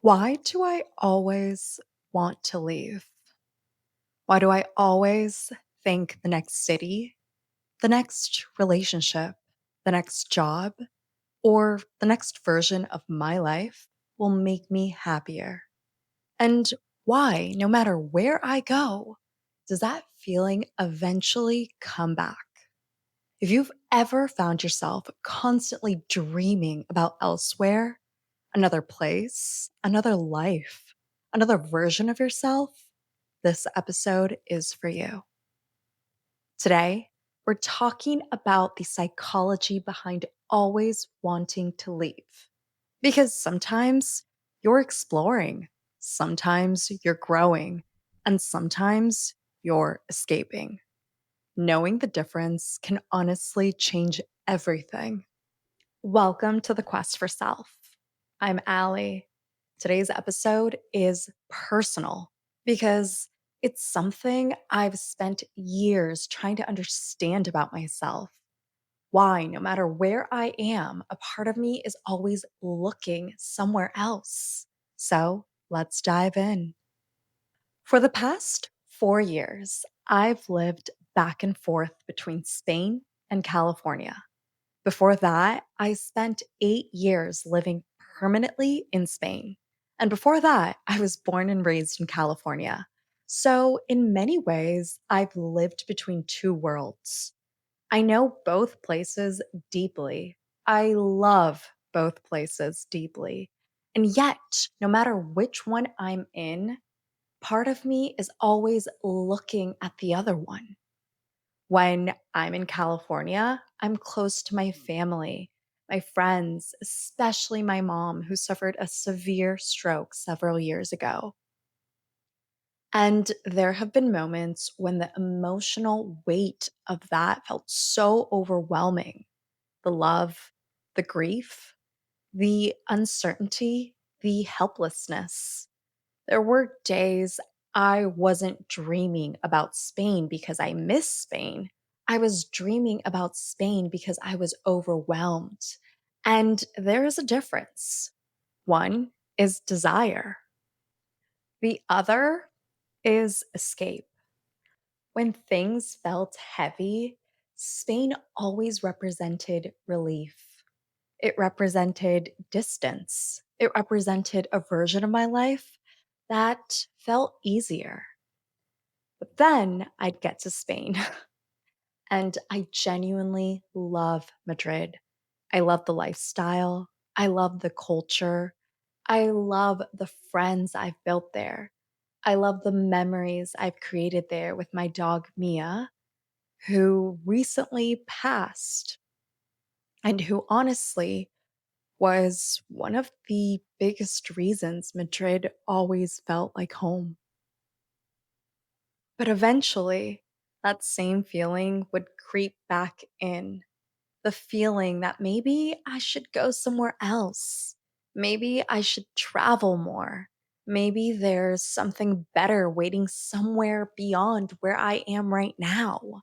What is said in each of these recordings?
Why do I always want to leave? Why do I always think the next city, the next relationship, the next job, or the next version of my life will make me happier? And why, no matter where I go, does that feeling eventually come back? If you've ever found yourself constantly dreaming about elsewhere, another place, another life, another version of yourself, this episode is for you. Today, we're talking about the psychology behind always wanting to leave. Because sometimes you're exploring, sometimes you're growing, and sometimes you're escaping. Knowing the difference can honestly change everything. Welcome to the Quest for Self. I'm Allie. Today's episode is personal because it's something I've spent years trying to understand about myself. Why, no matter where I am, a part of me is always looking somewhere else. So let's dive in. For the past 4 years, I've lived back and forth between Spain and California. Before that, I spent 8 years living permanently in Spain. And before that, I was born and raised in California. So, in many ways, I've lived between two worlds. I know both places deeply. I love both places deeply. And yet, no matter which one I'm in, part of me is always looking at the other one. When I'm in California, I'm close to my family, my friends, especially my mom, who suffered a severe stroke several years ago. And there have been moments when the emotional weight of that felt so overwhelming, the love, the grief, the uncertainty, the helplessness. There were days I wasn't dreaming about Spain because I miss Spain. I was dreaming about Spain because I was overwhelmed. And there is a difference. One is desire, the other is escape. When things felt heavy, Spain always represented relief. It represented distance. It represented a version of my life that felt easier. But then I'd get to Spain, and I genuinely love Madrid. I love the lifestyle. I love the culture. I love the friends I've built there. I love the memories I've created there with my dog, Mia, who recently passed and who honestly was one of the biggest reasons Madrid always felt like home. But eventually, that same feeling would creep back in. The feeling that maybe I should go somewhere else. Maybe I should travel more. Maybe there's something better waiting somewhere beyond where I am right now.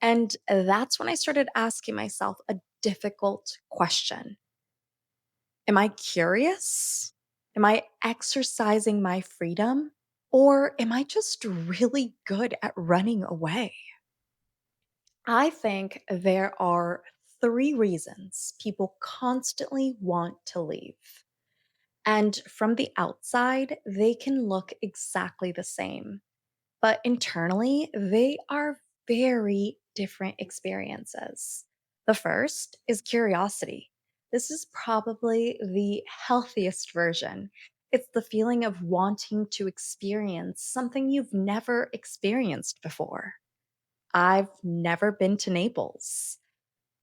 And that's when I started asking myself a difficult question. Am I curious? Am I exercising my freedom? Or am I just really good at running away? I think there are three reasons people constantly want to leave. And from the outside, they can look exactly the same. But internally, they are very different experiences. The first is curiosity. This is probably the healthiest version. It's the feeling of wanting to experience something you've never experienced before. I've never been to Naples.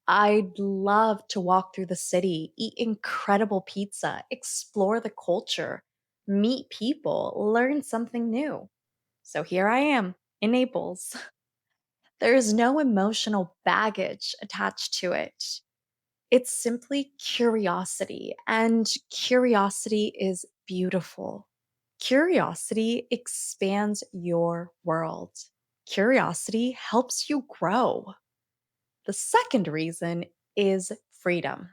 I'd love to walk through the city, eat incredible pizza, explore the culture, meet people, learn something new. So here I am in Naples. There is no emotional baggage attached to it. It's simply curiosity, and curiosity is beautiful. Curiosity expands your world. Curiosity helps you grow. The second reason is freedom.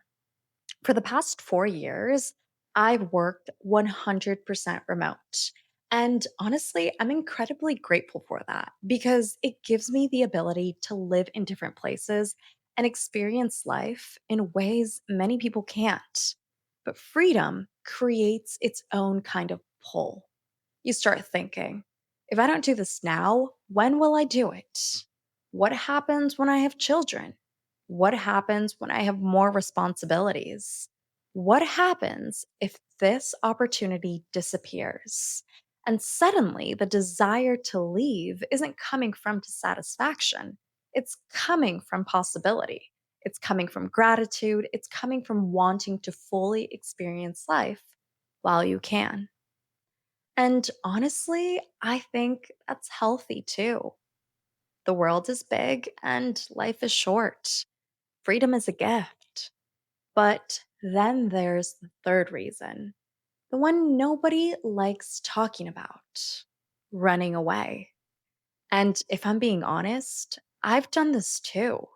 For the past 4 years, I've worked 100% remote. And honestly, I'm incredibly grateful for that because it gives me the ability to live in different places and experience life in ways many people can't. But freedom creates its own kind of pull. You start thinking, if I don't do this now, when will I do it? What happens when I have children? What happens when I have more responsibilities? What happens if this opportunity disappears? And suddenly, the desire to leave isn't coming from dissatisfaction. It's coming from possibility. It's coming from gratitude. It's coming from wanting to fully experience life while you can. And honestly, I think that's healthy too. The world is big and life is short. Freedom is a gift. But then there's the third reason, the one nobody likes talking about, running away. And if I'm being honest, I've done this too.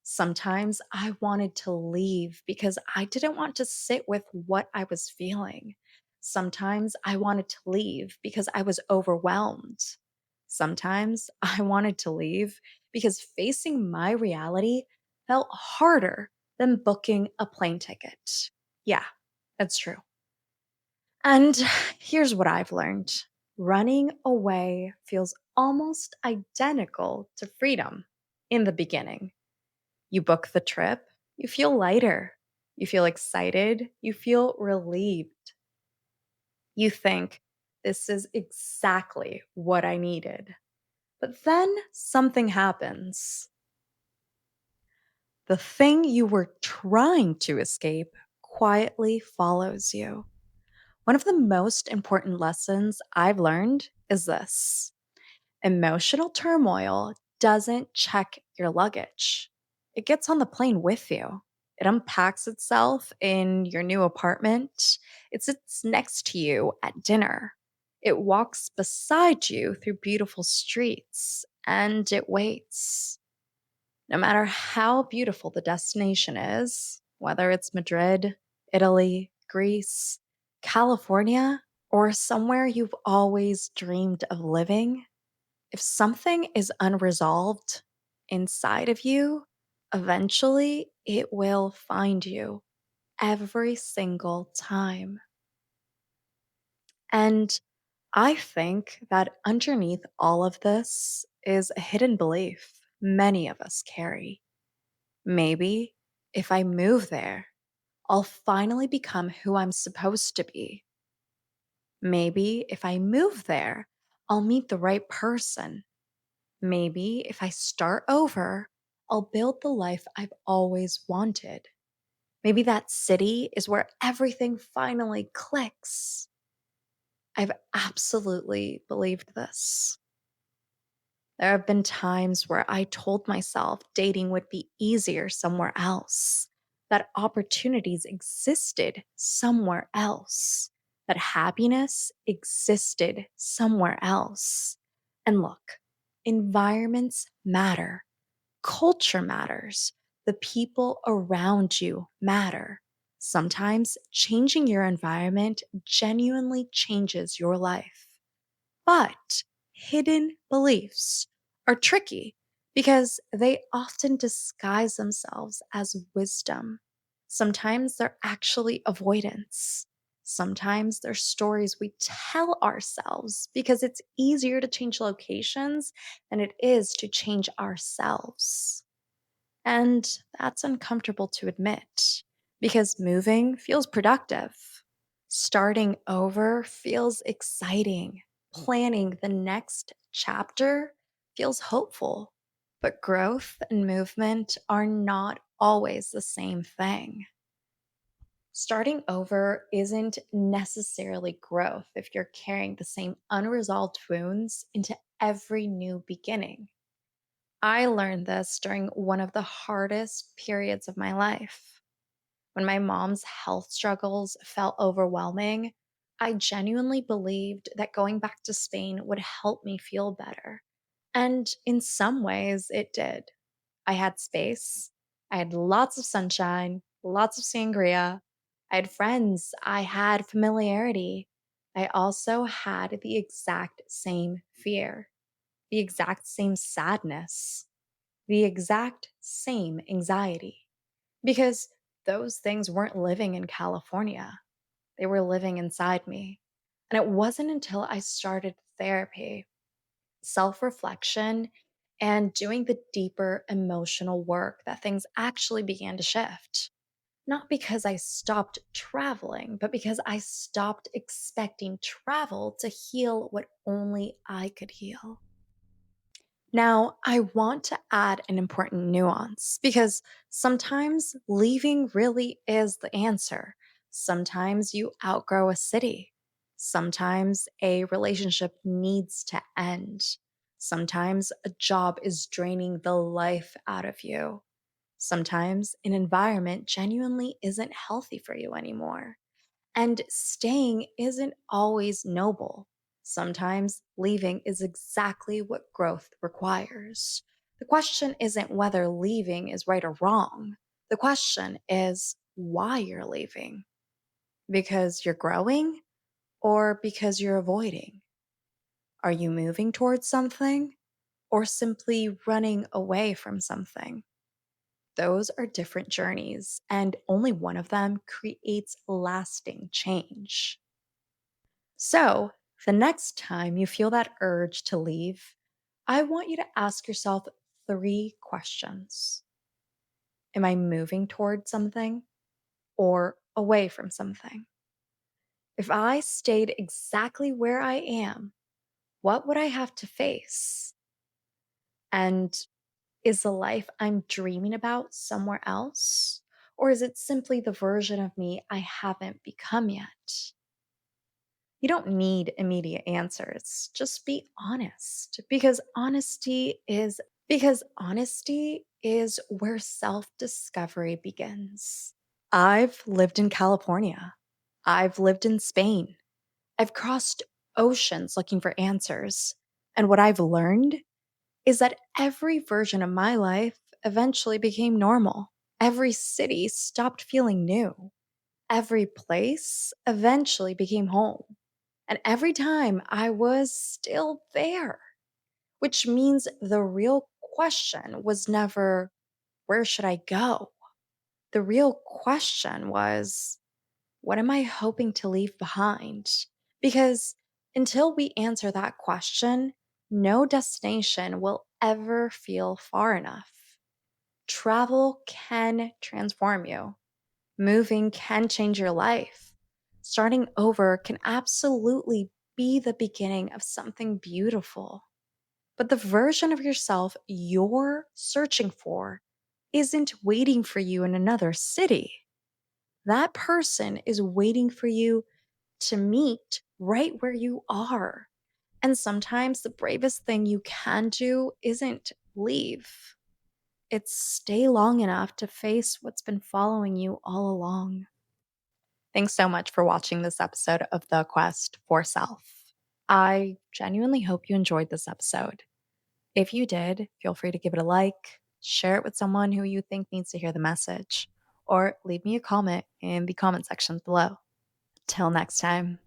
Sometimes I wanted to leave because I didn't want to sit with what I was feeling. Sometimes I wanted to leave because I was overwhelmed. Sometimes I wanted to leave because facing my reality felt harder than booking a plane ticket. Yeah, that's true. And here's what I've learned, running away feels almost identical to freedom in the beginning. You book the trip, you feel lighter, you feel excited, you feel relieved. You think, this is exactly what I needed. But then something happens. The thing you were trying to escape quietly follows you. One of the most important lessons I've learned is this: emotional turmoil doesn't check your luggage, it gets on the plane with you. It unpacks itself in your new apartment. It sits next to you at dinner. It walks beside you through beautiful streets and it waits. No matter how beautiful the destination is, whether it's Madrid, Italy, Greece, California, or somewhere you've always dreamed of living, if something is unresolved inside of you, eventually it will find you every single time. And I think that underneath all of this is a hidden belief many of us carry. Maybe if I move there, I'll finally become who I'm supposed to be. Maybe if I move there, I'll meet the right person. Maybe if I start over, I'll build the life I've always wanted. Maybe that city is where everything finally clicks. I've absolutely believed this. There have been times where I told myself dating would be easier somewhere else, that opportunities existed somewhere else, that happiness existed somewhere else. And look, environments matter, culture matters, the people around you matter. Sometimes changing your environment genuinely changes your life. But hidden beliefs are tricky because they often disguise themselves as wisdom. Sometimes they're actually avoidance. Sometimes they're stories we tell ourselves because it's easier to change locations than it is to change ourselves. And that's uncomfortable to admit because moving feels productive. Starting over feels exciting. Planning the next chapter feels hopeful. But growth and movement are not always the same thing. Starting over isn't necessarily growth if you're carrying the same unresolved wounds into every new beginning. I learned this during one of the hardest periods of my life. When my mom's health struggles felt overwhelming, I genuinely believed that going back to Spain would help me feel better. And in some ways, it did. I had space, I had lots of sunshine, lots of sangria, I had friends, I had familiarity. I also had the exact same fear, the exact same sadness, the exact same anxiety. Because those things weren't living in California, they were living inside me. And it wasn't until I started therapy, self reflection, and doing the deeper emotional work that things actually began to shift. Not because I stopped traveling, but because I stopped expecting travel to heal what only I could heal. Now, I want to add an important nuance because sometimes leaving really is the answer. Sometimes you outgrow a city. Sometimes a relationship needs to end. Sometimes a job is draining the life out of you. Sometimes an environment genuinely isn't healthy for you anymore. And staying isn't always noble. Sometimes leaving is exactly what growth requires. The question isn't whether leaving is right or wrong. The question is why you're leaving. Because you're growing or because you're avoiding? Are you moving towards something or simply running away from something? Those are different journeys, and only one of them creates lasting change. So, the next time you feel that urge to leave, I want you to ask yourself three questions. Am I moving towards something or away from something? If I stayed exactly where I am, what would I have to face? And is the life I'm dreaming about somewhere else? Or is it simply the version of me I haven't become yet? You don't need immediate answers. Just be honest because honesty is where self-discovery begins. I've lived in California. I've lived in Spain. I've crossed oceans looking for answers. And what I've learned is that every version of my life eventually became normal. Every city stopped feeling new. Every place eventually became home. And every time I was still there, which means the real question was never, where should I go? The real question was, what am I hoping to leave behind? Because until we answer that question, no destination will ever feel far enough. Travel can transform you. Moving can change your life. Starting over can absolutely be the beginning of something beautiful. But the version of yourself you're searching for isn't waiting for you in another city. That person is waiting for you to meet right where you are. And sometimes the bravest thing you can do isn't leave, it's stay long enough to face what's been following you all along. Thanks so much for watching this episode of The Quest for Self. I genuinely hope you enjoyed this episode. If you did, feel free to give it a like, share it with someone who you think needs to hear the message, or leave me a comment in the comment section below. Till next time.